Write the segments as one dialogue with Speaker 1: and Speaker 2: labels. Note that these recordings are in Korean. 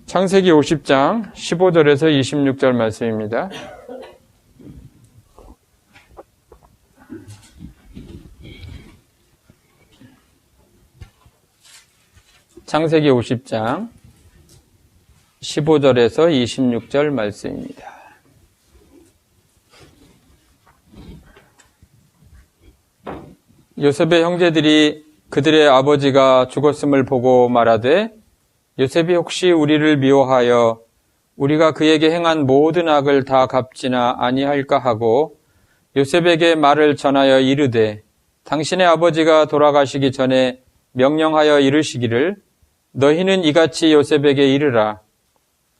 Speaker 1: 창세기 50장 15절에서 26절 말씀입니다. 창세기 50장 15절에서 26절 말씀입니다. 요셉의 형제들이 그들의 아버지가 죽었음을 보고 말하되 요셉이 혹시 우리를 미워하여 우리가 그에게 행한 모든 악을 다 갚지나 아니할까 하고 요셉에게 말을 전하여 이르되 당신의 아버지가 돌아가시기 전에 명령하여 이르시기를 너희는 이같이 요셉에게 이르라.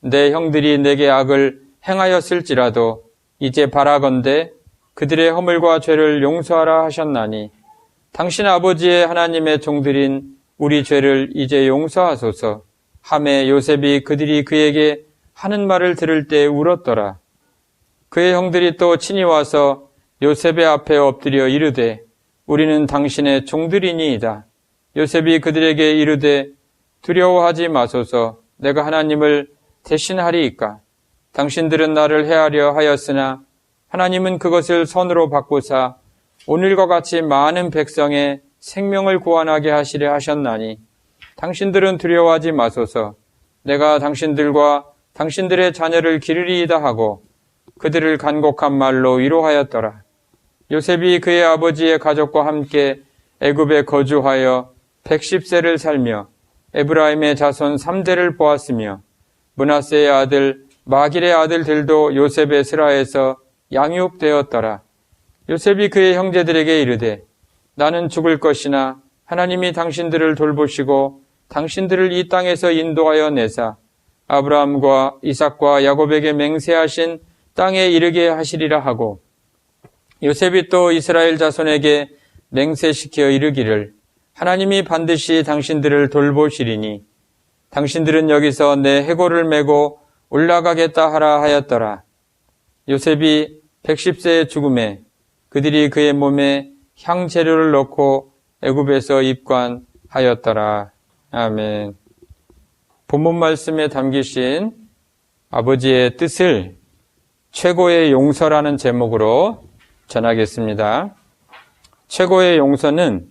Speaker 1: 내 형들이 내게 악을 행하였을지라도 이제 바라건대 그들의 허물과 죄를 용서하라 하셨나니 당신 아버지의 하나님의 종들인 우리 죄를 이제 용서하소서. 하매 요셉이 그들이 그에게 하는 말을 들을 때 울었더라. 그의 형들이 또 친히 와서 요셉의 앞에 엎드려 이르되 우리는 당신의 종들이니이다. 요셉이 그들에게 이르되 두려워하지 마소서. 내가 하나님을 대신하리이까. 당신들은 나를 해하려 하였으나 하나님은 그것을 선으로 바꾸사 오늘과 같이 많은 백성의 생명을 구원하게 하시려 하셨나니 당신들은 두려워하지 마소서. 내가 당신들과 당신들의 자녀를 기르리이다 하고 그들을 간곡한 말로 위로하였더라. 요셉이 그의 아버지의 가족과 함께 애굽에 거주하여 110세를 살며 에브라임의 자손 3대를 보았으며 므낫세의 아들 마길의 아들들도 요셉의 스라에서 양육되었더라. 요셉이 그의 형제들에게 이르되 나는 죽을 것이나 하나님이 당신들을 돌보시고 당신들을 이 땅에서 인도하여 내사 아브라함과 이삭과 야곱에게 맹세하신 땅에 이르게 하시리라 하고 요셉이 또 이스라엘 자손에게 맹세시켜 이르기를 하나님이 반드시 당신들을 돌보시리니 당신들은 여기서 내 해골을 메고 올라가겠다 하라 하였더라. 요셉이 110세의 죽음에 그들이 그의 몸에 향재료를 넣고 애굽에서 입관하였더라. 아멘. 본문 말씀에 담기신 아버지의 뜻을 최고의 용서라는 제목으로 전하겠습니다. 최고의 용서는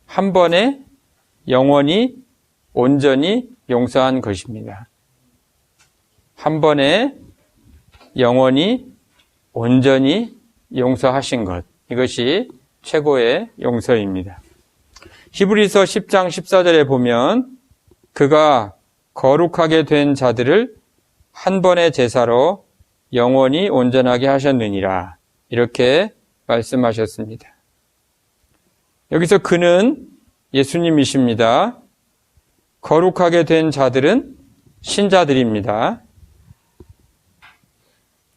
Speaker 1: 한 번에 영원히 온전히 용서한 것입니다. 한 번에 영원히 온전히 용서하신 것. 이것이 최고의 용서입니다. 히브리서 10장 14절에 보면 그가 거룩하게 된 자들을 한 번의 제사로 영원히 온전하게 하셨느니라. 이렇게 말씀하셨습니다. 여기서 그는 예수님이십니다. 거룩하게 된 자들은 신자들입니다.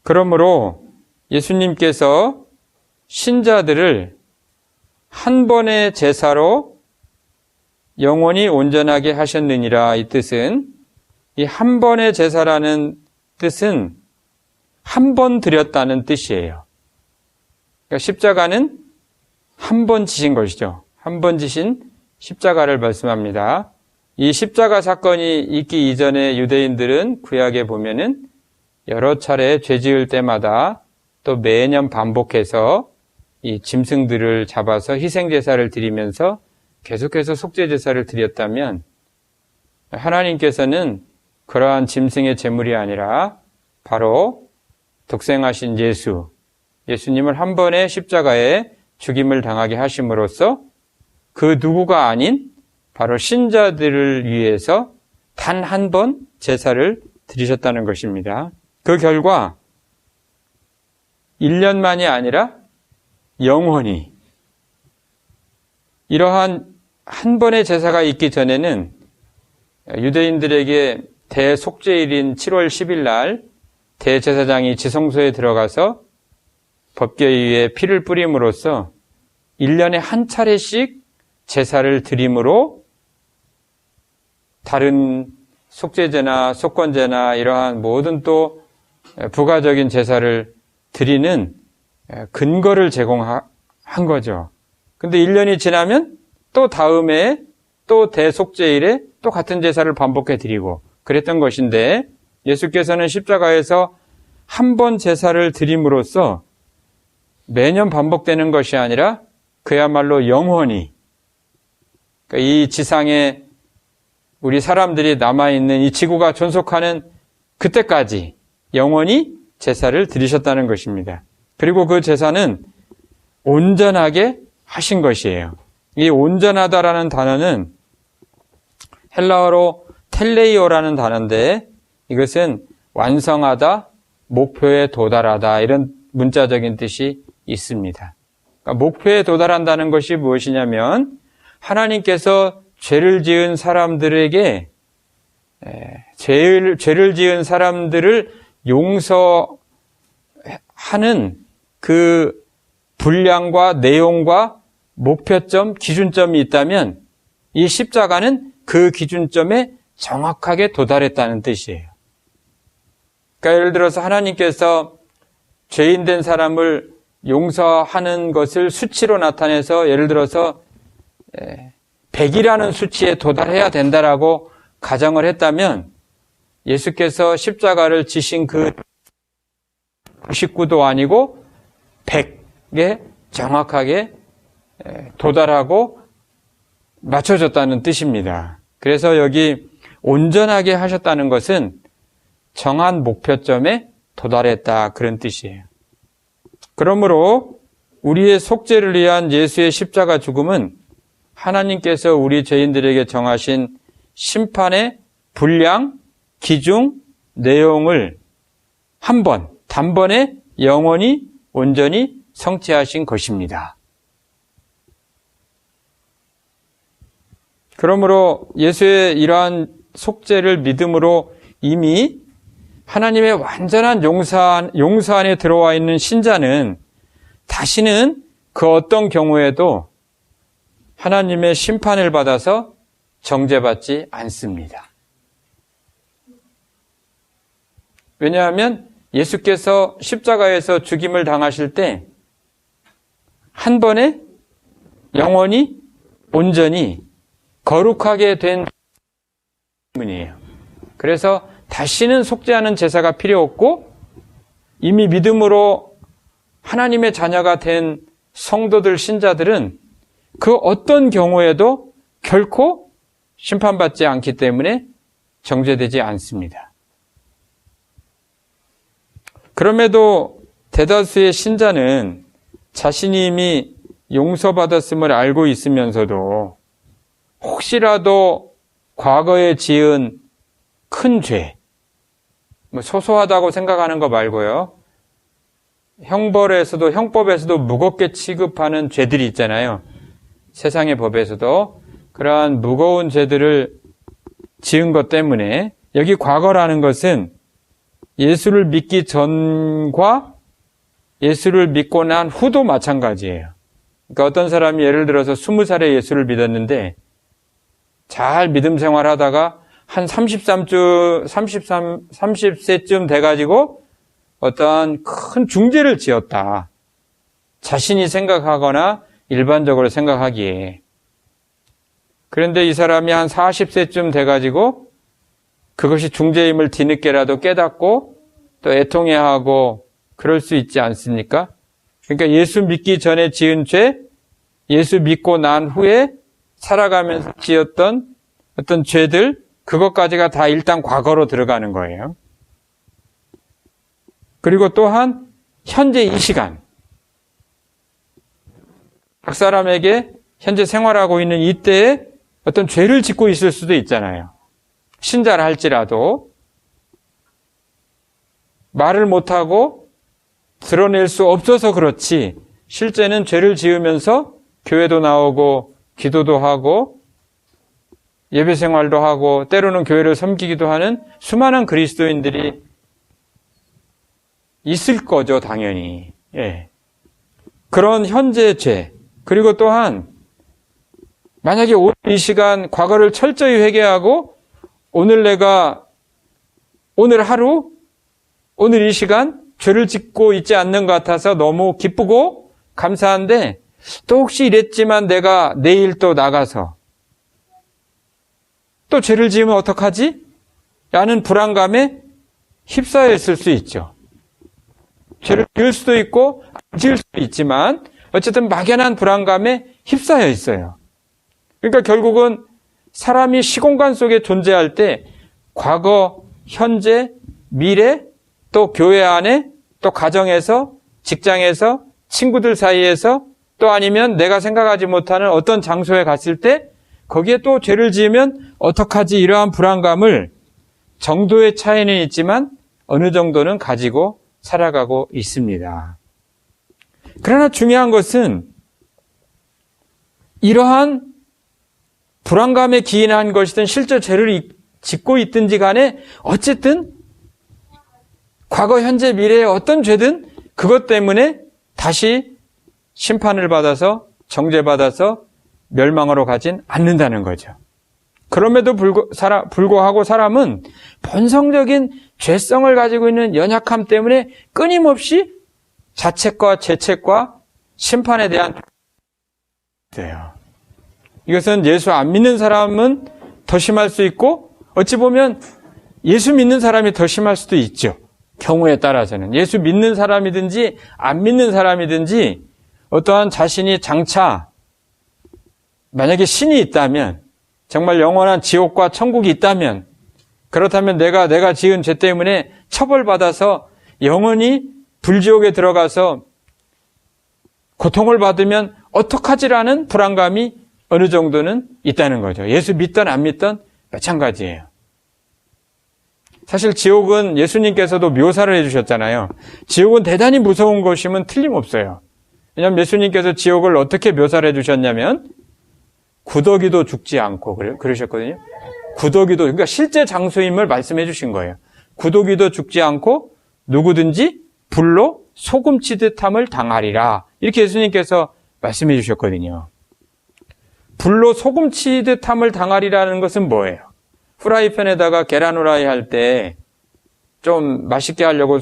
Speaker 1: 그러므로 예수님께서 신자들을 한 번의 제사로 영원히 온전하게 하셨느니라. 이 뜻은 이 한 번의 제사라는 뜻은 한 번 드렸다는 뜻이에요. 그러니까 십자가는 한 번 지신 것이죠. 한 번 지신 십자가를 말씀합니다. 이 십자가 사건이 있기 이전에 유대인들은 구약에 보면은 여러 차례 죄 지을 때마다 또 매년 반복해서 이 짐승들을 잡아서 희생제사를 드리면서 계속해서 속죄제사를 드렸다면 하나님께서는 그러한 짐승의 제물이 아니라 바로 독생하신 예수님을 한 번에 십자가에 죽임을 당하게 하심으로써 그 누구가 아닌 바로 신자들을 위해서 단 한 번 제사를 드리셨다는 것입니다. 그 결과 1년만이 아니라 영원히 이러한 한 번의 제사가 있기 전에는 유대인들에게 대속죄일인 7월 10일 날 대제사장이 지성소에 들어가서 법궤 위에 피를 뿌림으로써 1년에 한 차례씩 제사를 드림으로 다른 속죄제나 속건제나 이러한 모든 또 부가적인 제사를 드리는 근거를 제공한 거죠. 근데 1년이 지나면 또 다음에 또 대속죄일에 또 같은 제사를 반복해 드리고 그랬던 것인데 예수께서는 십자가에서 한 번 제사를 드림으로써 매년 반복되는 것이 아니라 그야말로 영원히, 그러니까 이 지상에 우리 사람들이 남아있는 이 지구가 존속하는 그때까지 영원히 제사를 드리셨다는 것입니다. 그리고 그 제사는 온전하게 하신 것이에요. 이 온전하다라는 단어는 헬라어로 텔레이오라는 단어인데 이것은 완성하다, 목표에 도달하다 이런 문자적인 뜻이 있습니다. 그러니까 목표에 도달한다는 것이 무엇이냐면 하나님께서 죄를 지은 사람들에게 죄를 지은 사람들을 용서하는 그 분량과 내용과 목표점, 기준점이 있다면 이 십자가는 그 기준점에 정확하게 도달했다는 뜻이에요. 그러니까 예를 들어서 하나님께서 죄인된 사람을 용서하는 것을 수치로 나타내서 예를 들어서 100이라는 수치에 도달해야 된다라고 가정을 했다면 예수께서 십자가를 지신 그 99도 아니고 100에 정확하게 도달하고 맞춰졌다는 뜻입니다. 그래서 여기 온전하게 하셨다는 것은 정한 목표점에 도달했다 그런 뜻이에요. 그러므로 우리의 속죄를 위한 예수의 십자가 죽음은 하나님께서 우리 죄인들에게 정하신 심판의 분량, 기준, 내용을 한 번, 단번에 영원히 온전히 성취하신 것입니다. 그러므로 예수의 이러한 속죄를 믿음으로 이미 하나님의 완전한 용서 안에 들어와 있는 신자는 다시는 그 어떤 경우에도 하나님의 심판을 받아서 정죄받지 않습니다. 왜냐하면 예수께서 십자가에서 죽임을 당하실 때 한 번에 영원히 온전히 거룩하게 된 때문이에요. 그래서 다시는 속죄하는 제사가 필요 없고 이미 믿음으로 하나님의 자녀가 된 성도들, 신자들은 그 어떤 경우에도 결코 심판받지 않기 때문에 정죄되지 않습니다. 그럼에도 대다수의 신자는 자신이 이미 용서받았음을 알고 있으면서도 혹시라도 과거에 지은 큰 죄, 소소하다고 생각하는 거 말고요. 형법에서도 무겁게 취급하는 죄들이 있잖아요. 세상의 법에서도 그러한 무거운 죄들을 지은 것 때문에 여기 과거라는 것은 예수를 믿기 전과 예수를 믿고 난 후도 마찬가지예요. 그러니까 어떤 사람이 예를 들어서 20살에 예수를 믿었는데 잘 믿음 생활하다가 한 30세쯤 돼가지고 어떠한 큰 중죄를 지었다. 자신이 생각하거나 일반적으로 생각하기에. 그런데 이 사람이 한 40세쯤 돼가지고 그것이 중죄임을 뒤늦게라도 깨닫고 또 애통해하고 그럴 수 있지 않습니까? 그러니까 예수 믿기 전에 지은 죄, 예수 믿고 난 후에 살아가면서 지었던 어떤 죄들, 그것까지가 다 일단 과거로 들어가는 거예요. 그리고 또한 현재 이 시간, 각 사람에게 현재 생활하고 있는 이때에 어떤 죄를 짓고 있을 수도 있잖아요. 신자를 할지라도 말을 못하고 드러낼 수 없어서 그렇지 실제는 죄를 지으면서 교회도 나오고 기도도 하고 예배 생활도 하고 때로는 교회를 섬기기도 하는 수많은 그리스도인들이 있을 거죠, 당연히. 예. 그런 현재 죄, 그리고 또한 만약에 오늘 이 시간 과거를 철저히 회개하고 오늘 하루, 오늘 이 시간 죄를 짓고 있지 않는 것 같아서 너무 기쁘고 감사한데 또 혹시 이랬지만 내가 내일 또 나가서 또 죄를 지으면 어떡하지? 라는 불안감에 휩싸여 있을 수 있죠. 죄를 지을 수도 있고 안 지을 수도 있지만 어쨌든 막연한 불안감에 휩싸여 있어요. 그러니까 결국은 사람이 시공간 속에 존재할 때 과거, 현재, 미래, 또 교회 안에, 또 가정에서, 직장에서, 친구들 사이에서, 또 아니면 내가 생각하지 못하는 어떤 장소에 갔을 때 거기에 또 죄를 지으면 어떡하지, 이러한 불안감을 정도의 차이는 있지만 어느 정도는 가지고 살아가고 있습니다. 그러나 중요한 것은 이러한 불안감에 기인한 것이든 실제 죄를 짓고 있든지 간에 어쨌든 과거, 현재, 미래의 어떤 죄든 그것 때문에 다시 심판을 받아서 정죄받아서 멸망으로 가진 않는다는 거죠. 그럼에도 불구하고 사람은 본성적인 죄성을 가지고 있는 연약함 때문에 끊임없이 자책과 죄책과 심판에 대한 돼요. 이것은 예수 안 믿는 사람은 더 심할 수 있고 어찌 보면 예수 믿는 사람이 더 심할 수도 있죠. 경우에 따라서는. 예수 믿는 사람이든지 안 믿는 사람이든지 어떠한 자신이 장차 만약에 신이 있다면, 정말 영원한 지옥과 천국이 있다면, 그렇다면 내가 지은 죄 때문에 처벌받아서 영원히 불지옥에 들어가서 고통을 받으면 어떡하지라는 불안감이 어느 정도는 있다는 거죠. 예수 믿든 안 믿든 마찬가지예요. 사실 지옥은 예수님께서도 묘사를 해주셨잖아요. 지옥은 대단히 무서운 것이면 틀림없어요. 왜냐하면 예수님께서 지옥을 어떻게 묘사를 해주셨냐면 구더기도 죽지 않고 그러셨거든요. 구더기도, 그러니까 실제 장소임을 말씀해 주신 거예요. 구더기도 죽지 않고 누구든지 불로 소금치듯 함을 당하리라. 이렇게 예수님께서 말씀해 주셨거든요. 불로 소금치듯 함을 당하리라는 것은 뭐예요? 프라이팬에다가 계란 후라이 할 때 좀 맛있게 하려고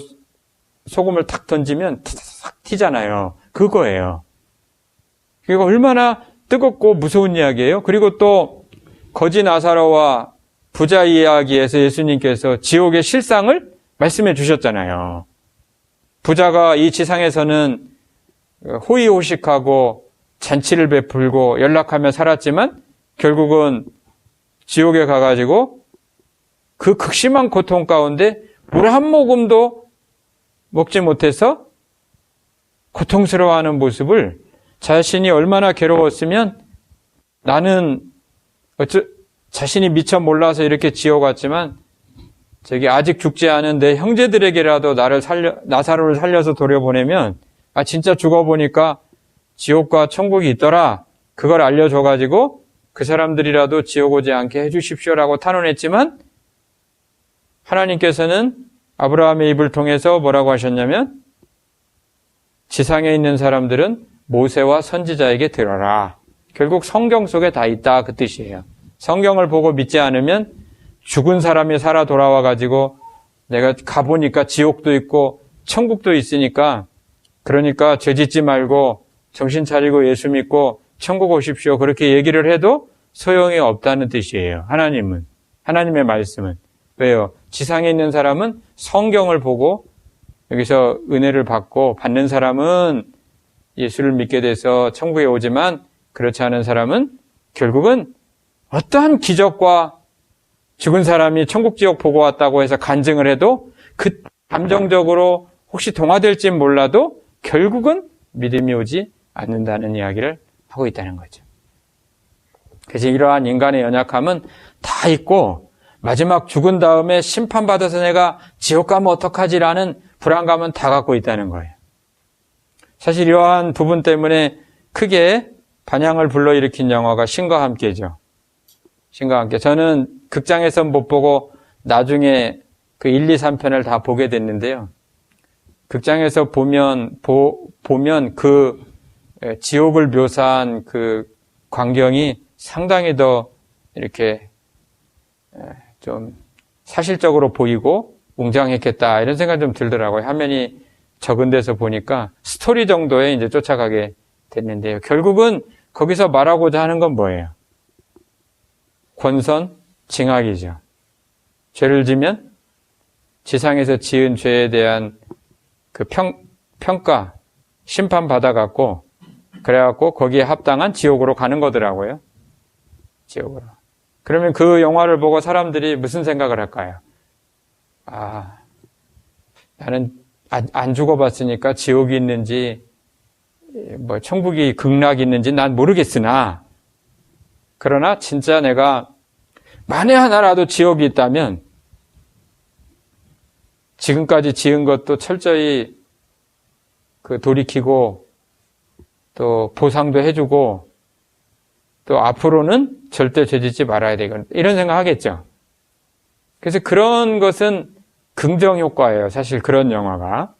Speaker 1: 소금을 탁 던지면 탁 튀잖아요. 그거예요. 그리고 얼마나 뜨겁고 무서운 이야기예요. 그리고 또 거지 나사로와 부자 이야기에서 예수님께서 지옥의 실상을 말씀해 주셨잖아요. 부자가 이 지상에서는 호의호식하고 잔치를 베풀고 연락하며 살았지만 결국은 지옥에 가가지고 그 극심한 고통 가운데 물 한 모금도 먹지 못해서 고통스러워하는 모습을 자신이 얼마나 괴로웠으면 나는 자신이 미처 몰라서 이렇게 지옥 왔지만 저기 아직 죽지 않은 내 형제들에게라도 나사로를 살려서 돌려보내면 진짜 죽어보니까 지옥과 천국이 있더라. 그걸 알려줘가지고 그 사람들이라도 지옥 오지 않게 해주십시오라고 탄원했지만 하나님께서는 아브라함의 입을 통해서 뭐라고 하셨냐면 지상에 있는 사람들은 모세와 선지자에게 들어라. 결국 성경 속에 다 있다 그 뜻이에요. 성경을 보고 믿지 않으면 죽은 사람이 살아 돌아와가지고 내가 가보니까 지옥도 있고 천국도 있으니까 그러니까 죄 짓지 말고 정신 차리고 예수 믿고 천국 오십시오. 그렇게 얘기를 해도 소용이 없다는 뜻이에요. 하나님의 말씀은. 왜요? 지상에 있는 사람은 성경을 보고 여기서 은혜를 받고 받는 사람은 예수를 믿게 돼서 천국에 오지만 그렇지 않은 사람은 결국은 어떠한 기적과 죽은 사람이 천국 지옥 보고 왔다고 해서 간증을 해도 그 감정적으로 혹시 동화될지 몰라도 결국은 믿음이 오지 않는다는 이야기를 하고 있다는 거죠. 그래서 이러한 인간의 연약함은 다 있고 마지막 죽은 다음에 심판받아서 내가 지옥 가면 어떡하지라는 불안감은 다 갖고 있다는 거예요. 사실 이러한 부분 때문에 크게 반향을 불러일으킨 영화가 신과 함께죠. 신과 함께. 저는 극장에서 못 보고 나중에 그 1, 2, 3편을 다 보게 됐는데요. 극장에서 보면 그 지옥을 묘사한 그 광경이 상당히 더 이렇게 좀 사실적으로 보이고 웅장했겠다 이런 생각이 좀 들더라고요. 화면이 적은 데서 보니까 스토리 정도에 이제 쫓아가게 됐는데요. 결국은 거기서 말하고자 하는 건 뭐예요? 권선, 징악이죠. 죄를 지면 지상에서 지은 죄에 대한 그 평가, 심판 받아갖고, 그래갖고 거기에 합당한 지옥으로 가는 거더라고요. 지옥으로. 그러면 그 영화를 보고 사람들이 무슨 생각을 할까요? 아, 나는 안 죽어봤으니까 지옥이 있는지, 뭐, 천국이 극락이 있는지 난 모르겠으나, 그러나 진짜 내가 만에 하나라도 지옥이 있다면, 지금까지 지은 것도 철저히 돌이키고, 또 보상도 해주고, 또 앞으로는 절대 죄짓지 말아야 되겠다. 이런 생각 하겠죠. 그래서 그런 것은 긍정 효과예요. 사실 그런 영화가.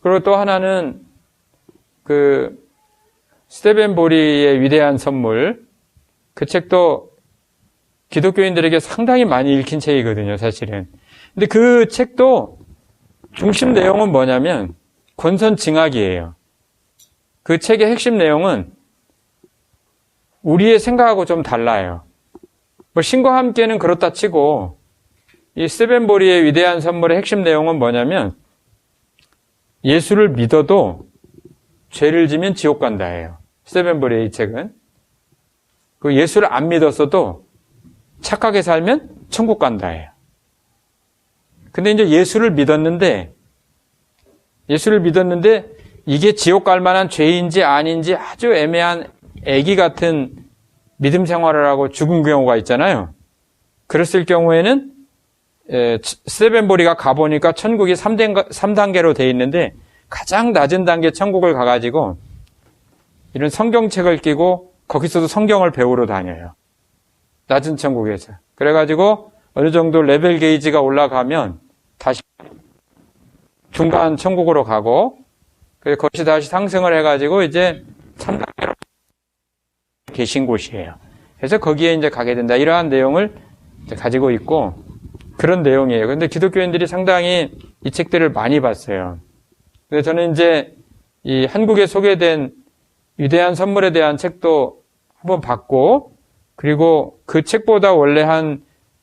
Speaker 1: 그리고 또 하나는 스테벤 보리의 위대한 선물. 그 책도 기독교인들에게 상당히 많이 읽힌 책이거든요, 사실은. 근데 그 책도 중심 내용은 뭐냐면 권선징악이에요. 그 책의 핵심 내용은 우리의 생각하고 좀 달라요. 뭐 신과 함께는 그렇다 치고 이 스테벤 보리의 위대한 선물의 핵심 내용은 뭐냐면 예수를 믿어도 죄를 지면 지옥 간다예요. 스테벤 보리의 이 책은. 그 예수를 안 믿었어도 착하게 살면 천국 간다예요. 근데 이제 예수를 믿었는데 이게 지옥 갈 만한 죄인지 아닌지 아주 애매한 애기 같은 믿음 생활을 하고 죽은 경우가 있잖아요. 그랬을 경우에는 스테벤 보리가 가보니까 천국이 3단계로 돼 있는데 가장 낮은 단계 천국을 가가지고 이런 성경책을 끼고 거기서도 성경을 배우러 다녀요. 낮은 천국에서. 그래가지고 어느 정도 레벨 게이지가 올라가면 다시 중간 천국으로 가고 거기서 다시 상승을 해가지고 이제 3단계로 계신 곳이에요. 그래서 거기에 이제 가게 된다. 이러한 내용을 가지고 있고 그런 내용이에요. 근데 기독교인들이 상당히 이 책들을 많이 봤어요. 근데 저는 이제 이 한국에 소개된 위대한 선물에 대한 책도 한번 봤고 그리고 그 책보다 원래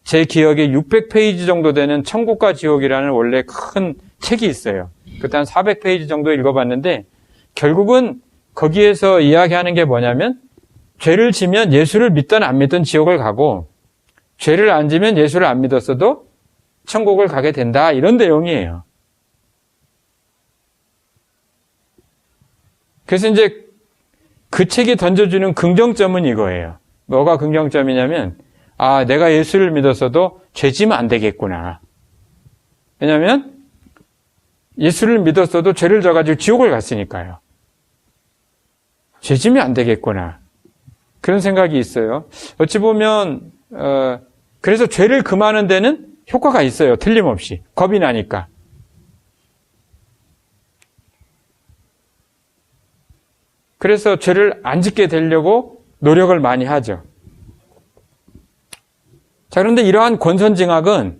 Speaker 1: 제 기억에 600페이지 정도 되는 천국과 지옥이라는 원래 큰 책이 있어요. 그때 한 400페이지 정도 읽어봤는데 결국은 거기에서 이야기하는 게 뭐냐면 죄를 지면 예수를 믿든 안 믿든 지옥을 가고 죄를 안 지면 예수를 안 믿었어도 천국을 가게 된다. 이런 내용이에요. 그래서 이제 그 책이 던져주는 긍정점은 이거예요. 뭐가 긍정점이냐면 내가 예수를 믿었어도 죄 지면 안 되겠구나. 왜냐하면 예수를 믿었어도 죄를 져가지고 지옥을 갔으니까요. 죄 지면 안 되겠구나. 그런 생각이 있어요. 어찌 보면 그래서 죄를 금하는 데는 효과가 있어요. 틀림없이. 겁이 나니까. 그래서 죄를 안 짓게 되려고 노력을 많이 하죠. 자, 그런데 이러한 권선징악은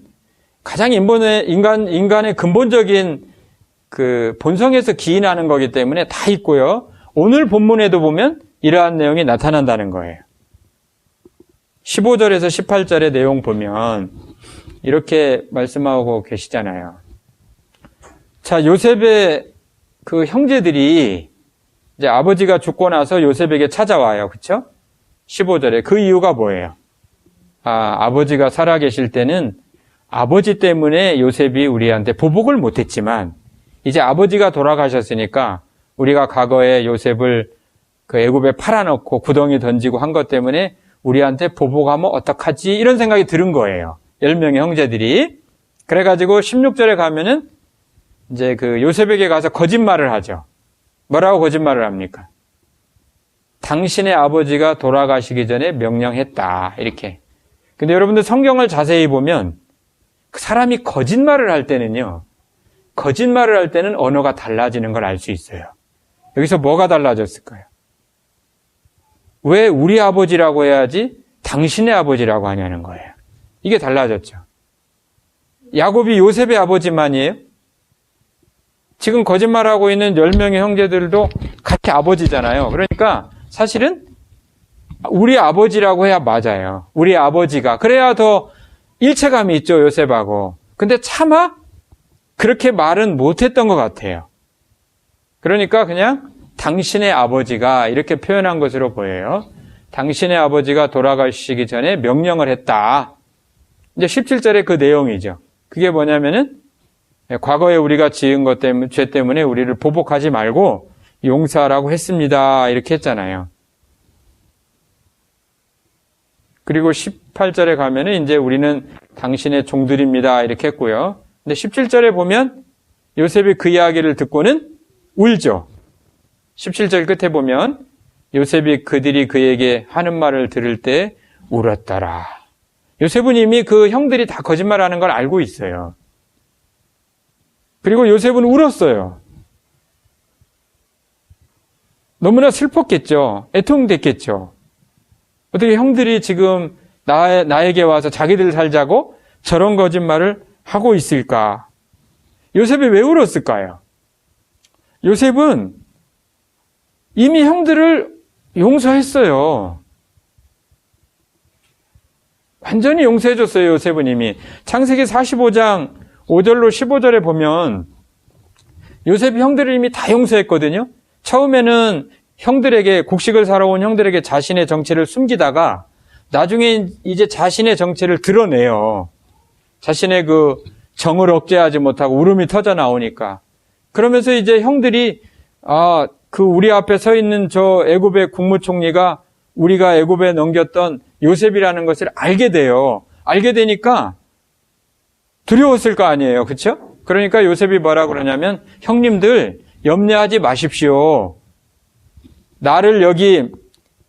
Speaker 1: 가장 인간의 근본적인 본성에서 기인하는 거기 때문에 다 있고요. 오늘 본문에도 보면 이러한 내용이 나타난다는 거예요. 15절에서 18절의 내용 보면 이렇게 말씀하고 계시잖아요. 자, 요셉의 그 형제들이 이제 아버지가 죽고 나서 요셉에게 찾아와요. 그렇죠? 15절에 그 이유가 뭐예요? 아버지가 살아계실 때는 아버지 때문에 요셉이 우리한테 보복을 못했지만 이제 아버지가 돌아가셨으니까 우리가 과거에 요셉을 그 애굽에 팔아넣고 구덩이 던지고 한 것 때문에 우리한테 보복하면 어떡하지? 이런 생각이 들은 거예요. 10명의 형제들이. 그래가지고 16절에 가면은 이제 그 요셉에게 가서 거짓말을 하죠. 뭐라고 거짓말을 합니까? 당신의 아버지가 돌아가시기 전에 명령했다. 이렇게. 근데 여러분들 성경을 자세히 보면 그 사람이 거짓말을 할 때는 언어가 달라지는 걸 알 수 있어요. 여기서 뭐가 달라졌을까요? 왜 우리 아버지라고 해야지 당신의 아버지라고 하냐는 거예요. 이게 달라졌죠. 야곱이 요셉의 아버지만이에요? 지금 거짓말하고 있는 10명의 형제들도 같이 아버지잖아요. 그러니까 사실은 우리 아버지라고 해야 맞아요. 우리 아버지가. 그래야 더 일체감이 있죠, 요셉하고. 근데 차마 그렇게 말은 못했던 것 같아요. 그러니까 그냥 당신의 아버지가 이렇게 표현한 것으로 보여요. 당신의 아버지가 돌아가시기 전에 명령을 했다. 이제 17절에 그 내용이죠. 그게 뭐냐면은 과거에 우리가 지은 것 때문에, 죄 때문에 우리를 보복하지 말고 용서하라고 했습니다. 이렇게 했잖아요. 그리고 18절에 가면은 이제 우리는 당신의 종들입니다. 이렇게 했고요. 근데 17절에 보면 요셉이 그 이야기를 듣고는 울죠. 17절 끝에 보면 요셉이 그들이 그에게 하는 말을 들을 때 울었더라. 요셉은 이미 그 형들이 다 거짓말하는 걸 알고 있어요. 그리고 요셉은 울었어요. 너무나 슬펐겠죠. 애통됐겠죠. 어떻게 형들이 지금 나에게 와서 자기들 살자고 저런 거짓말을 하고 있을까? 요셉이 왜 울었을까요? 요셉은 이미 형들을 용서했어요. 완전히 용서해줬어요, 요셉은 이미. 창세기 45장 5절로 15절에 보면 요셉이 형들을 이미 다 용서했거든요. 처음에는 형들에게, 곡식을 사러 온 형들에게 자신의 정체를 숨기다가 나중에 이제 자신의 정체를 드러내요. 자신의 그 정을 억제하지 못하고 울음이 터져 나오니까. 그러면서 이제 형들이 그 우리 앞에 서 있는 저 애굽의 국무총리가 우리가 애굽에 넘겼던 요셉이라는 것을 알게 돼요. 알게 되니까 두려웠을 거 아니에요. 그렇죠? 그러니까 요셉이 뭐라 그러냐면 형님들 염려하지 마십시오. 나를 여기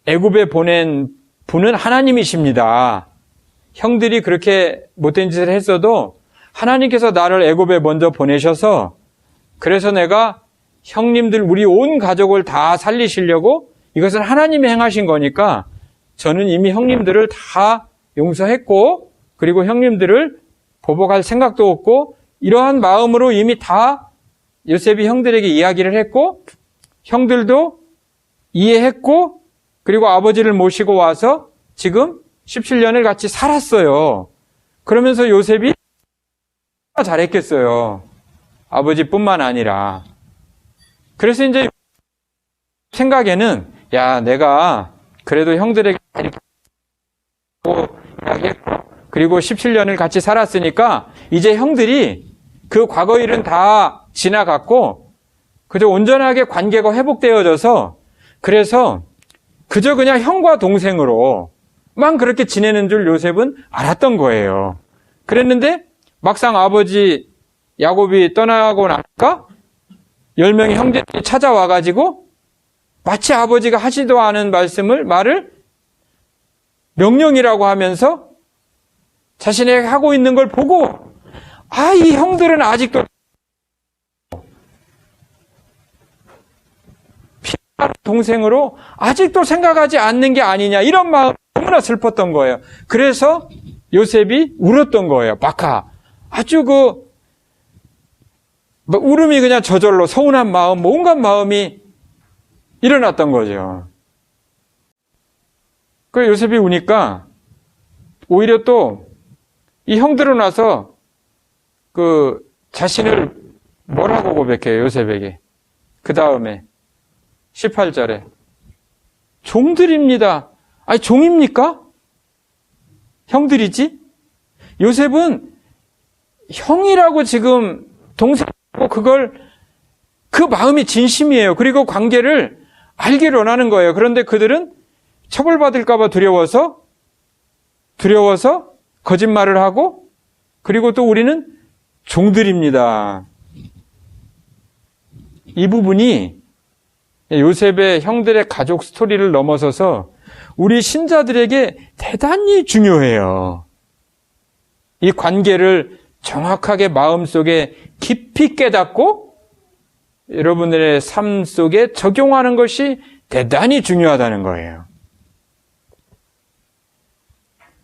Speaker 1: 애굽에 보낸 분은 하나님이십니다. 형들이 그렇게 못된 짓을 했어도 하나님께서 나를 애굽에 먼저 보내셔서 그래서 내가 형님들 우리 온 가족을 다 살리시려고 이것은 하나님이 행하신 거니까 저는 이미 형님들을 다 용서했고 그리고 형님들을 보복할 생각도 없고 이러한 마음으로 이미 다 요셉이 형들에게 이야기를 했고 형들도 이해했고 그리고 아버지를 모시고 와서 지금 17년을 같이 살았어요. 그러면서 요셉이 잘했겠어요. 아버지뿐만 아니라. 그래서 이제 생각에는 야 내가 그래도 형들에게 이야기했고 그리고 17년을 같이 살았으니까 이제 형들이 그 과거 일은 다 지나갔고 그저 온전하게 관계가 회복되어져서 그래서 그저 그냥 형과 동생으로만 그렇게 지내는 줄 요셉은 알았던 거예요. 그랬는데 막상 아버지 야곱이 떠나고 나니까 10명의 형제들이 찾아와가지고 마치 아버지가 하지도 않은 말을 명령이라고 하면서 자신에게 하고 있는 걸 보고 이 형들은 아직도 동생으로 아직도 생각하지 않는 게 아니냐 이런 마음 너무나 슬펐던 거예요. 그래서 요셉이 울었던 거예요. 아주 울음이 그냥 저절로 서운한 마음, 온갖 마음이 일어났던 거죠. 그 요셉이 우니까 오히려 또 이 형들은 와서 자신을 뭐라고 고백해요, 요셉에게. 그 다음에 18절에 종들입니다. 아니 종입니까? 형들이지? 요셉은 형이라고 지금 동생하고 그 마음이 진심이에요. 그리고 관계를 알기를 원하는 거예요. 그런데 그들은 처벌받을까 봐 두려워서 거짓말을 하고 그리고 또 우리는 종들입니다. 이 부분이 요셉의 형들의 가족 스토리를 넘어서서 우리 신자들에게 대단히 중요해요. 이 관계를 정확하게 마음속에 깊이 깨닫고 여러분들의 삶 속에 적용하는 것이 대단히 중요하다는 거예요.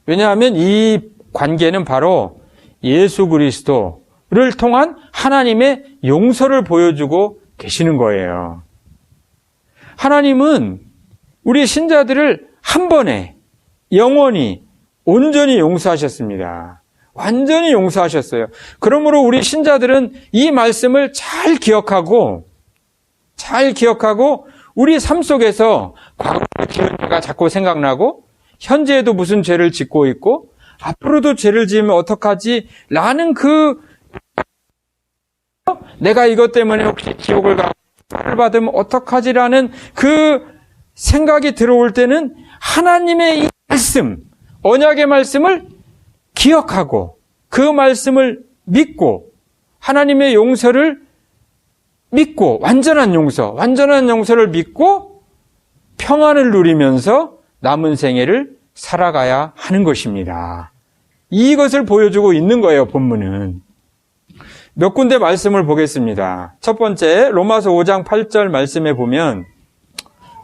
Speaker 1: 왜냐하면 이 관계는 바로 예수 그리스도를 통한 하나님의 용서를 보여주고 계시는 거예요. 하나님은 우리 신자들을 한 번에 영원히 온전히 용서하셨습니다. 완전히 용서하셨어요. 그러므로 우리 신자들은 이 말씀을 잘 기억하고 우리 삶 속에서 과거에 지은 죄가 자꾸 생각나고 현재에도 무슨 죄를 짓고 있고 앞으로도 죄를 지으면 어떡하지? 라는 내가 이것 때문에 혹시 지옥을 가고 벌을 받으면 어떡하지라는 그 생각이 들어올 때는 하나님의 이 말씀, 언약의 말씀을 기억하고 그 말씀을 믿고 하나님의 용서를 믿고 완전한 용서를 믿고 평안을 누리면서 남은 생애를 살아가야 하는 것입니다. 이것을 보여주고 있는 거예요, 본문은. 몇 군데 말씀을 보겠습니다. 첫 번째, 로마서 5장 8절 말씀에 보면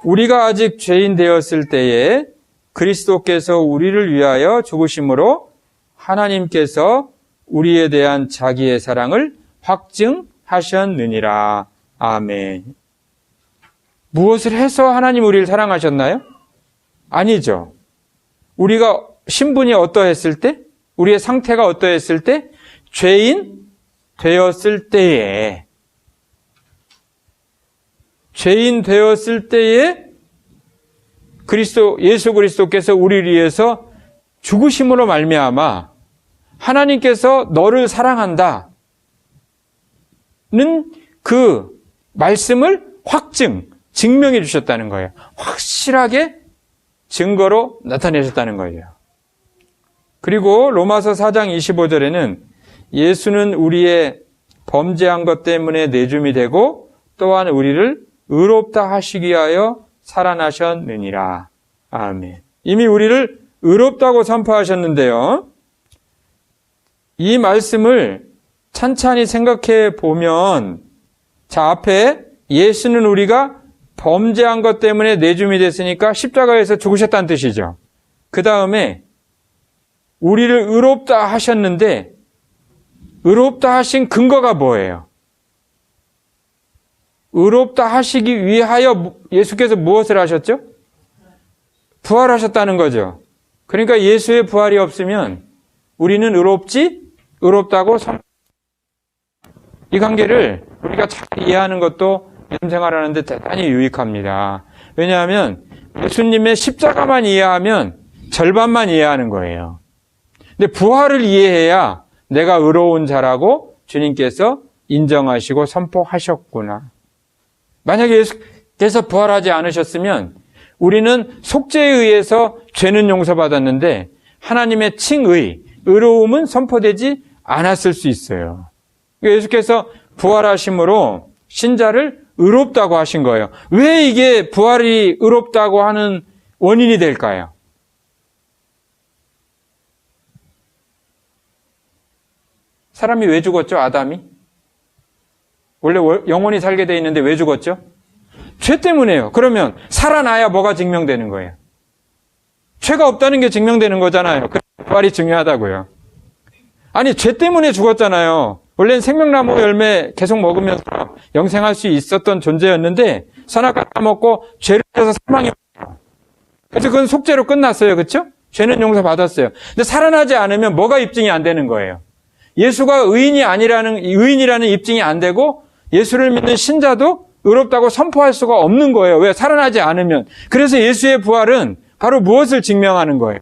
Speaker 1: 우리가 아직 죄인 되었을 때에 그리스도께서 우리를 위하여 죽으심으로 하나님께서 우리에 대한 자기의 사랑을 확증하셨느니라. 아멘. 무엇을 해서 하나님 우리를 사랑하셨나요? 아니죠. 우리가 신분이 어떠했을 때, 우리의 상태가 어떠했을 때, 죄인 되었을 때에 예수 그리스도께서 우리를 위해서 죽으심으로 말미암아 하나님께서 너를 사랑한다는 그 말씀을 증명해 주셨다는 거예요. 확실하게 증거로 나타내셨다는 거예요. 그리고 로마서 4장 25절에는 예수는 우리의 범죄한 것 때문에 내줌이 되고 또한 우리를 의롭다 하시기 위하여 살아나셨느니라. 아멘. 이미 우리를 의롭다고 선포하셨는데요. 이 말씀을 찬찬히 생각해 보면 앞에 예수는 우리가 범죄한 것 때문에 내줌이 됐으니까 십자가에서 죽으셨다는 뜻이죠. 그 다음에 우리를 의롭다 하셨는데 의롭다 하신 근거가 뭐예요? 의롭다 하시기 위하여 예수께서 무엇을 하셨죠? 부활하셨다는 거죠. 그러니까 예수의 부활이 없으면 우리는 의롭다고 이 관계를 우리가 잘 이해하는 것도 믿음 생활하는데 대단히 유익합니다. 왜냐하면 예수님의 십자가만 이해하면 절반만 이해하는 거예요. 근데 부활을 이해해야 내가 의로운 자라고 주님께서 인정하시고 선포하셨구나. 만약에 예수께서 부활하지 않으셨으면 우리는 속죄에 의해서 죄는 용서받았는데 하나님의 칭의, 의로움은 선포되지 않았을 수 있어요. 예수께서 부활하심으로 신자를 의롭다고 하신 거예요. 왜 이게 부활이 의롭다고 하는 원인이 될까요? 사람이 왜 죽었죠? 아담이? 원래 영원히 살게 돼 있는데 왜 죽었죠? 죄 때문에요. 그러면 살아나야 뭐가 증명되는 거예요? 죄가 없다는 게 증명되는 거잖아요. 그 부활이 중요하다고요. 아니, 죄 때문에 죽었잖아요. 원래는 생명나무 열매 계속 먹으면서 영생할 수 있었던 존재였는데 선악과 다 먹고 죄를 해서 사망에 그래서 그건 속죄로 끝났어요. 그렇죠? 죄는 용서받았어요. 근데 살아나지 않으면 뭐가 입증이 안 되는 거예요? 예수가 의인이라는 입증이 안 되고 예수를 믿는 신자도 의롭다고 선포할 수가 없는 거예요. 왜? 살아나지 않으면. 그래서 예수의 부활은 바로 무엇을 증명하는 거예요?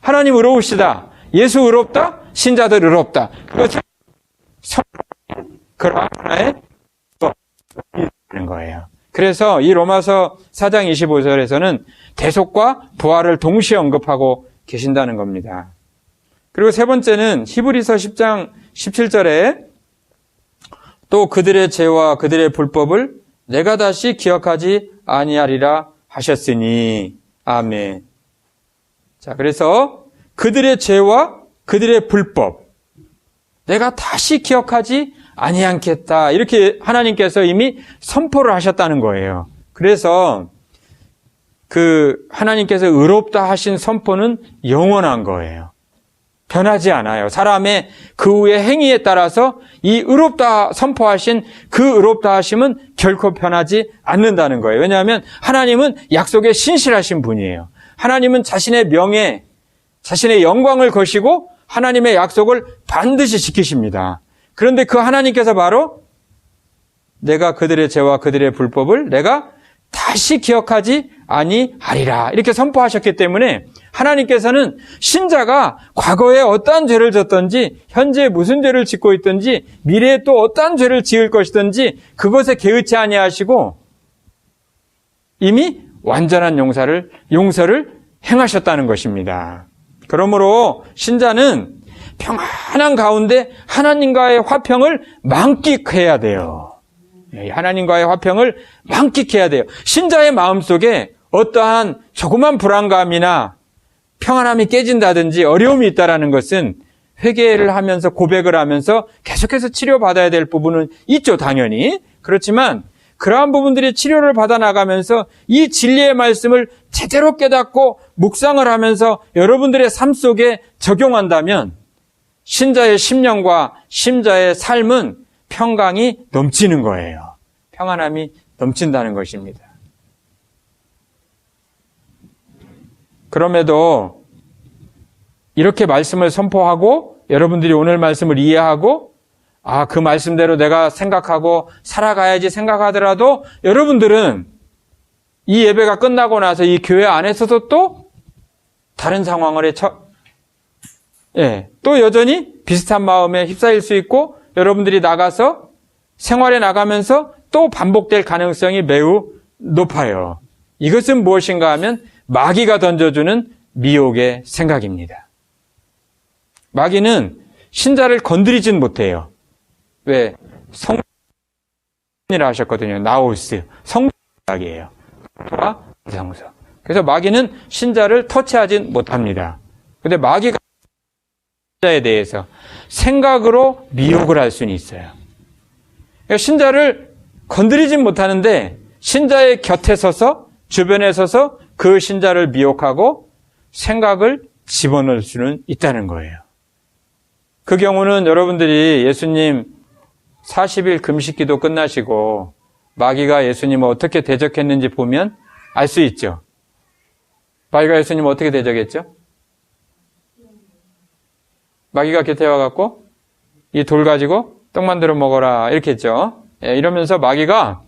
Speaker 1: 하나님 의로우시다. 예수 의롭다. 신자들 의롭다. 그것을 그런 하나의 되는 거예요. 그래서 이 로마서 4장 25절에서는 대속과 부활을 동시에 언급하고 계신다는 겁니다. 그리고 세 번째는 히브리서 10장 17절에 또 그들의 죄와 그들의 불법을 내가 다시 기억하지 아니하리라 하셨으니. 아멘. 자, 그래서 그들의 죄와 그들의 불법 내가 다시 기억하지 아니하겠다. 이렇게 하나님께서 이미 선포를 하셨다는 거예요. 그래서 그 하나님께서 의롭다 하신 선포는 영원한 거예요. 변하지 않아요. 사람의 그 후의 행위에 따라서 이 의롭다 선포하신 그 의롭다 하심은 결코 변하지 않는다는 거예요. 왜냐하면 하나님은 약속에 신실하신 분이에요. 하나님은 자신의 명예, 자신의 영광을 거시고 하나님의 약속을 반드시 지키십니다. 그런데 그 하나님께서 바로 내가 그들의 죄와 그들의 불법을 내가 다시 기억하지 아니하리라 이렇게 선포하셨기 때문에 하나님께서는 신자가 과거에 어떠한 죄를 졌든지 현재 무슨 죄를 짓고 있든지 미래에 또 어떠한 죄를 지을 것이든지 그것에 개의치 아니하시고 이미 완전한 용서를 행하셨다는 것입니다. 그러므로 신자는 평안한 가운데 하나님과의 화평을 만끽해야 돼요. 하나님과의 화평을 만끽해야 돼요. 신자의 마음속에 어떠한 조그만 불안감이나 평안함이 깨진다든지 어려움이 있다는 것은 회개를 하면서 고백을 하면서 계속해서 치료받아야 될 부분은 있죠, 당연히. 그렇지만 그러한 부분들이 치료를 받아나가면서 이 진리의 말씀을 제대로 깨닫고 묵상을 하면서 여러분들의 삶 속에 적용한다면 신자의 심령과 신자의 삶은 평강이 넘치는 거예요. 평안함이 넘친다는 것입니다. 그럼에도 이렇게 말씀을 선포하고 여러분들이 오늘 말씀을 이해하고 그 말씀대로 내가 생각하고 살아가야지 생각하더라도 여러분들은 이 예배가 끝나고 나서 이 교회 안에서도 또 다른 상황을 또 여전히 비슷한 마음에 휩싸일 수 있고 여러분들이 나가서 생활에 나가면서 또 반복될 가능성이 매우 높아요. 이것은 무엇인가 하면 마귀가 던져주는 미혹의 생각입니다. 마귀는 신자를 건드리진 못해요. 왜? 성이라 하셨거든요. 나오스. 성이에요. 성서. 그래서 마귀는 신자를 터치하진 못합니다. 근데 마귀가 신자에 대해서 생각으로 미혹을 할 수는 있어요. 그러니까 신자를 건드리진 못하는데 신자의 곁에 서서 주변에 서서 그 신자를 미혹하고 생각을 집어넣을 수는 있다는 거예요. 그 경우는 여러분들이 예수님 40일 금식기도 끝나시고 마귀가 예수님을 어떻게 대적했는지 보면 알 수 있죠. 마귀가 예수님을 어떻게 대적했죠? 마귀가 곁에 와갖고 이 돌 가지고 떡 만들어 먹어라 이렇게 했죠. 이러면서 마귀가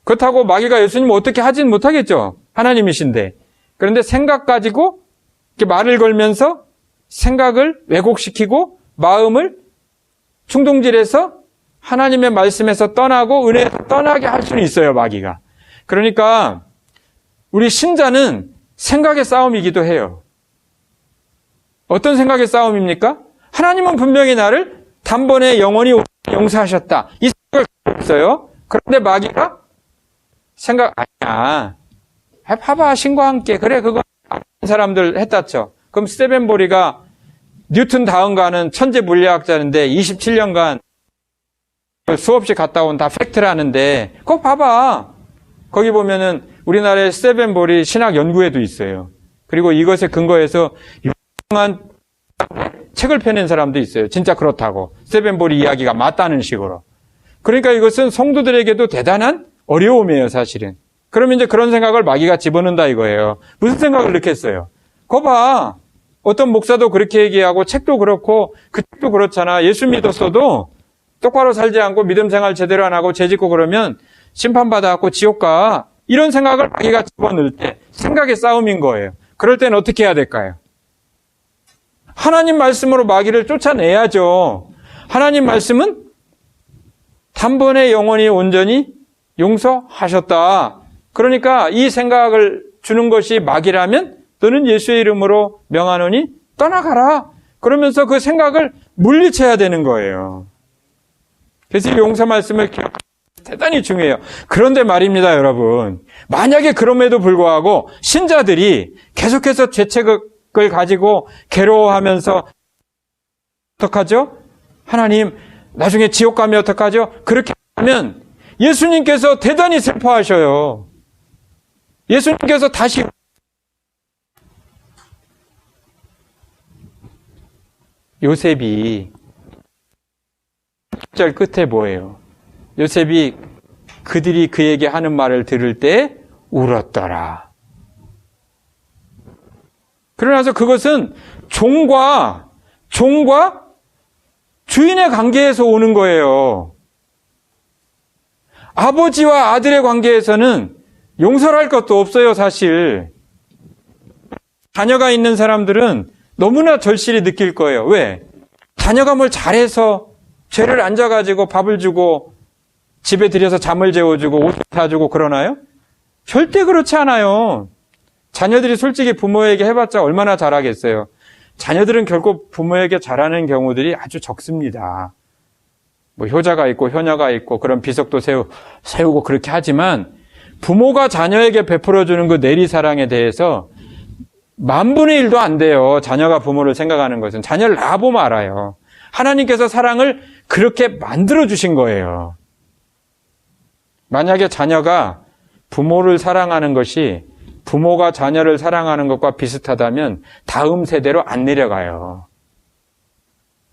Speaker 1: 그렇다고 마귀가 예수님을 어떻게 하진 못하겠죠. 하나님이신데. 그런데 생각 가지고 이렇게 말을 걸면서 생각을 왜곡시키고 마음을 충동질해서 하나님의 말씀에서 떠나고 은혜에서 떠나게 할 수는 있어요, 마귀가. 그러니까 우리 신자는 생각의 싸움이기도 해요. 어떤 생각의 싸움입니까? 하나님은 분명히 나를 단번에 영원히 용서하셨다. 이 생각을 갖고 있어요. 그런데 마귀가 생각 아니야. 봐봐, 신과 함께. 그래, 그거 사람들 했다쳐. 그럼 스테벤보리가 뉴턴 다음가는 천재 물리학자인데 27년간 수없이 갔다 온 다 팩트라는데 그거 봐봐. 거기 보면은 우리나라의 스테벤보리 신학 연구회도 있어요. 그리고 이것에 근거해서 유명한 책을 펴낸 사람도 있어요. 진짜 그렇다고. 스테벤보리 이야기가 맞다는 식으로. 그러니까 이것은 성도들에게도 대단한 어려움이에요, 사실은. 그러면 이제 그런 생각을 마귀가 집어넣는다 이거예요. 무슨 생각을 넣겠어요? 거 봐. 어떤 목사도 그렇게 얘기하고 책도 그렇고 그 책도 그렇잖아. 예수 믿었어도 똑바로 살지 않고 믿음 생활 제대로 안 하고 죄 짓고 그러면 심판받아갖고 지옥 가. 이런 생각을 마귀가 집어넣을 때 생각의 싸움인 거예요. 그럴 때는 어떻게 해야 될까요? 하나님 말씀으로 마귀를 쫓아내야죠. 하나님 말씀은 단번에 영원히 온전히 용서하셨다. 그러니까 이 생각을 주는 것이 마귀라면 너는 예수의 이름으로 명하노니 떠나가라. 그러면서 그 생각을 물리쳐야 되는 거예요. 그래서 이 용서 말씀을 기억하는 게 대단히 중요해요. 그런데 말입니다, 여러분. 만약에 그럼에도 불구하고 신자들이 계속해서 죄책을 가지고 괴로워하면서 어떡하죠? 하나님, 나중에 지옥 가면 어떡하죠? 그렇게 하면 예수님께서 대단히 슬퍼하셔요. 예수님께서 다시 요셉이 10절 끝에 뭐예요? 요셉이 그들이 그에게 하는 말을 들을 때 울었더라. 그러나서 그것은 종과 주인의 관계에서 오는 거예요. 아버지와 아들의 관계에서는 용서할 것도 없어요, 사실. 자녀가 있는 사람들은 너무나 절실히 느낄 거예요. 왜? 자녀가 뭘 잘해서 죄를 안 져가지고 밥을 주고 집에 들여서 잠을 재워주고 옷을 사주고 그러나요? 절대 그렇지 않아요. 자녀들이 솔직히 부모에게 해봤자 얼마나 잘하겠어요. 자녀들은 결국 부모에게 잘하는 경우들이 아주 적습니다. 뭐 효자가 있고 효녀가 있고 그런 비석도 세우고 그렇게 하지만 부모가 자녀에게 베풀어주는 그 내리사랑에 대해서 10,000분의 1도 안 돼요. 자녀가 부모를 생각하는 것은. 자녀를 낳아보면 알아요. 하나님께서 사랑을 그렇게 만들어주신 거예요. 만약에 자녀가 부모를 사랑하는 것이 부모가 자녀를 사랑하는 것과 비슷하다면 다음 세대로 안 내려가요.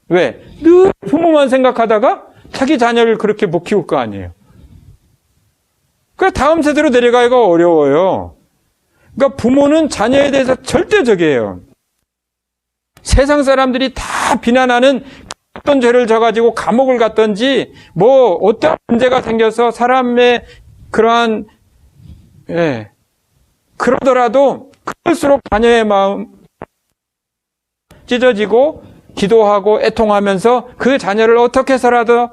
Speaker 1: 왜? 늘 부모만 생각하다가 자기 자녀를 그렇게 못 키울 거 아니에요. 그래서 다음 세대로 내려가기가 어려워요. 그러니까 부모는 자녀에 대해서 절대적이에요. 세상 사람들이 다 비난하는 어떤 죄를 져가지고 감옥을 갔던지 뭐 어떤 문제가 생겨서 사람의 그러한 그러더라도 그럴수록 자녀의 마음 찢어지고 기도하고 애통하면서 그 자녀를 어떻게 해서라도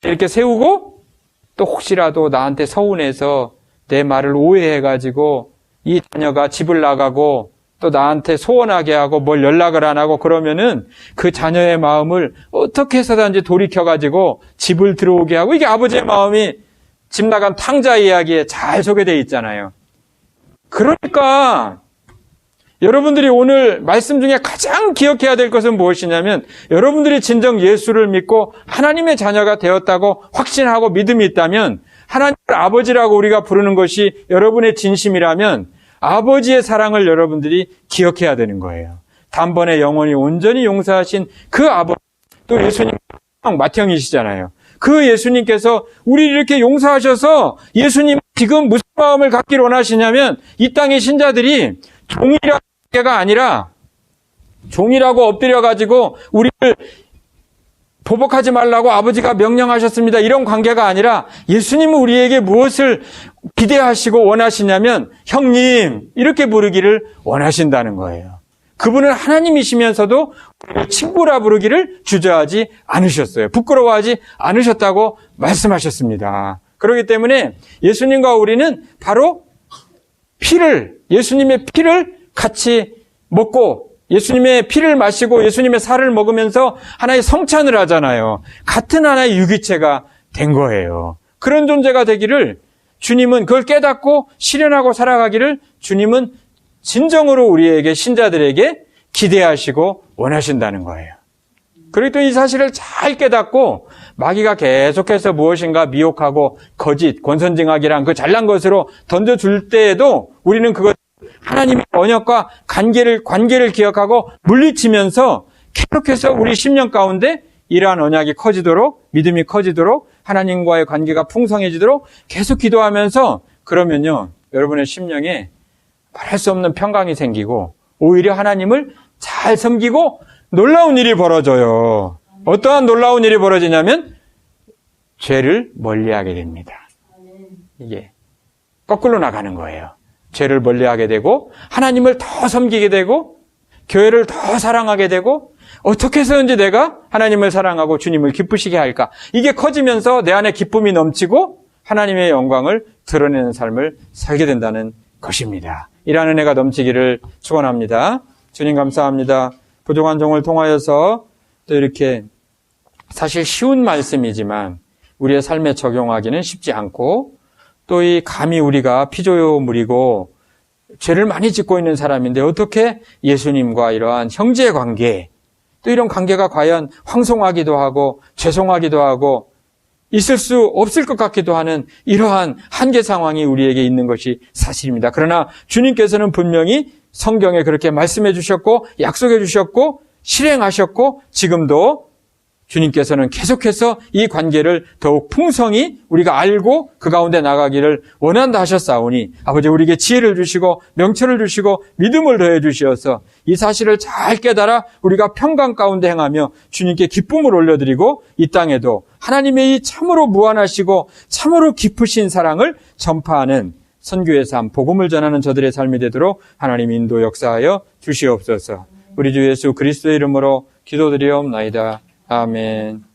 Speaker 1: 이렇게 세우고 또 혹시라도 나한테 서운해서 내 말을 오해해가지고 이 자녀가 집을 나가고 또 나한테 소원하게 하고 뭘 연락을 안 하고 그러면은 그 자녀의 마음을 어떻게 해서든지 돌이켜가지고 집을 들어오게 하고 이게 아버지의 마음이 집 나간 탕자 이야기에 잘 소개되어 있잖아요. 그러니까 여러분들이 오늘 말씀 중에 가장 기억해야 될 것은 무엇이냐면 여러분들이 진정 예수를 믿고 하나님의 자녀가 되었다고 확신하고 믿음이 있다면 하나님을 아버지라고 우리가 부르는 것이 여러분의 진심이라면 아버지의 사랑을 여러분들이 기억해야 되는 거예요. 단번에 영원히 온전히 용서하신 그 아버지, 또 예수님 맏형이시잖아요. 그 예수님께서 우리를 이렇게 용서하셔서 예수님 지금 무슨 마음을 갖기를 원하시냐면 이 땅의 신자들이 종이라고가 아니라 종이라고 엎드려가지고 우리를 보복하지 말라고 아버지가 명령하셨습니다. 이런 관계가 아니라 예수님은 우리에게 무엇을 기대하시고 원하시냐면 형님 이렇게 부르기를 원하신다는 거예요. 그분은 하나님이시면서도 친구라 부르기를 주저하지 않으셨어요. 부끄러워하지 않으셨다고 말씀하셨습니다. 그렇기 때문에 예수님과 우리는 바로 예수님의 피를 같이 먹고 예수님의 피를 마시고 예수님의 살을 먹으면서 하나의 성찬을 하잖아요. 같은 하나의 유기체가 된 거예요. 그런 존재가 되기를 주님은 그걸 깨닫고 실현하고 살아가기를 주님은 진정으로 우리에게 신자들에게 기대하시고 원하신다는 거예요. 그리고 또 이 사실을 잘 깨닫고 마귀가 계속해서 무엇인가 미혹하고 거짓, 권선징악이란 그 잘난 것으로 던져줄 때에도 우리는 그것 하나님의 언약과 관계를 기억하고 물리치면서 계속해서 우리 심령 가운데 이러한 언약이 커지도록 믿음이 커지도록 하나님과의 관계가 풍성해지도록 계속 기도하면서 그러면요 여러분의 심령에 말할 수 없는 평강이 생기고 오히려 하나님을 잘 섬기고 놀라운 일이 벌어져요. 어떠한 놀라운 일이 벌어지냐면 죄를 멀리하게 됩니다. 이게 거꾸로 나가는 거예요. 죄를 멀리하게 되고 하나님을 더 섬기게 되고 교회를 더 사랑하게 되고 어떻게 해서든지 내가 하나님을 사랑하고 주님을 기쁘시게 할까? 이게 커지면서 내 안에 기쁨이 넘치고 하나님의 영광을 드러내는 삶을 살게 된다는 것입니다. 이라는 은혜가 넘치기를 축원합니다. 주님 감사합니다. 부족한 종을 통하여서 또 이렇게 사실 쉬운 말씀이지만 우리의 삶에 적용하기는 쉽지 않고 또 이 감히 우리가 피조물이고 죄를 많이 짓고 있는 사람인데 어떻게 예수님과 이러한 형제의 관계 또 이런 관계가 과연 황송하기도 하고 죄송하기도 하고 있을 수 없을 것 같기도 하는 이러한 한계 상황이 우리에게 있는 것이 사실입니다. 그러나 주님께서는 분명히 성경에 그렇게 말씀해 주셨고 약속해 주셨고 실행하셨고 지금도 주님께서는 계속해서 이 관계를 더욱 풍성히 우리가 알고 그 가운데 나가기를 원한다 하셨사오니 아버지 우리에게 지혜를 주시고 명철을 주시고 믿음을 더해 주시어서 이 사실을 잘 깨달아 우리가 평강 가운데 행하며 주님께 기쁨을 올려드리고 이 땅에도 하나님의 이 참으로 무한하시고 참으로 깊으신 사랑을 전파하는 선교의 삶, 복음을 전하는 저들의 삶이 되도록 하나님 인도 역사하여 주시옵소서. 우리 주 예수 그리스도의 이름으로 기도드리옵나이다. 아멘.